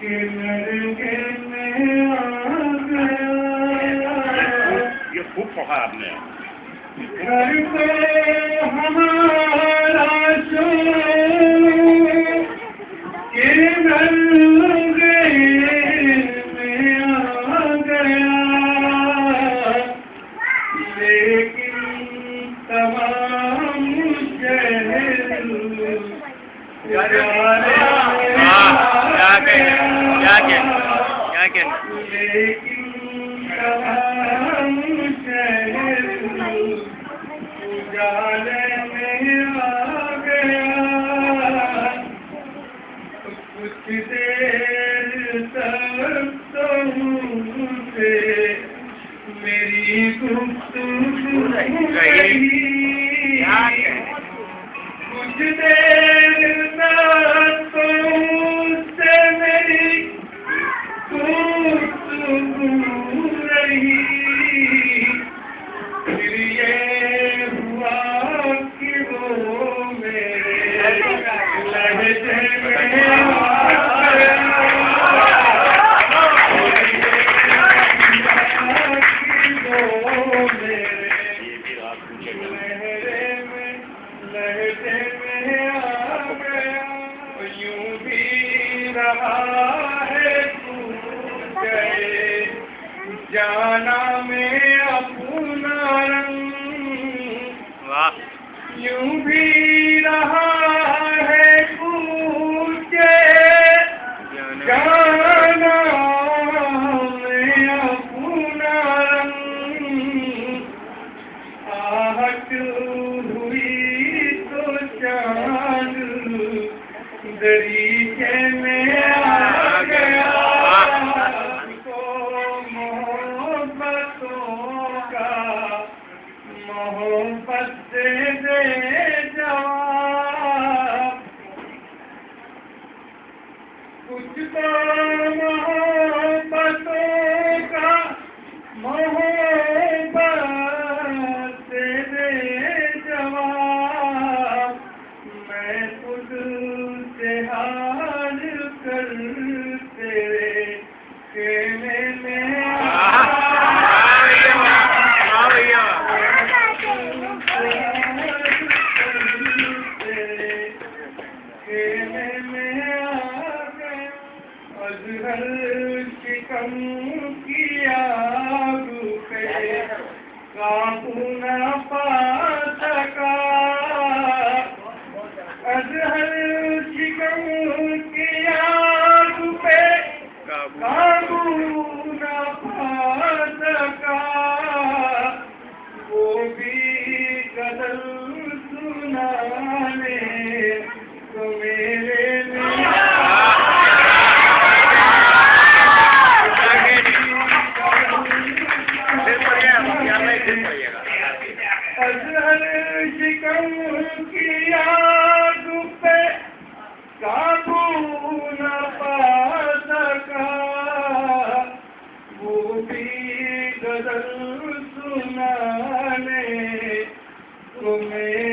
ये खूब पढ़ा आपने। घर को हमारा के नलगे में आ गया, लेकिन तमाम शहर लेकिन तमाम शहर उजाले में आ गया। कुछ देर तक तो मुझसे मेरी गुफ्तगू रही, कुछ देर तक तो मुझसे मेरी गुफ्तगू रही। फिर ये हुआ कि वो मेरे लहजे में आ गया, कि वो मेरे लहजे में आ गया। यूं भी रहा है तू गए जाना में अपना रंग, यूं भी रहा है पूछे जाना में अपना रंग। आहट हुई तो चांद दरीचे में आ गया। मोहब्बत से दे जवाब, कुछ तो मोहब्बतों का मोहब्बत से दे जवाब। मैं खुद से हाल कर तेरे खेमे में अज़हर शिकम की आग पे काबू न पा सका, अज़हर शिकम की आग पे काबू न पा सका। वो भी गज़ल सुनाने तो मेरे अज़हर शिकम की आग पे काबू न पा सका। वो भी गज़ल सुनाने तुम्हें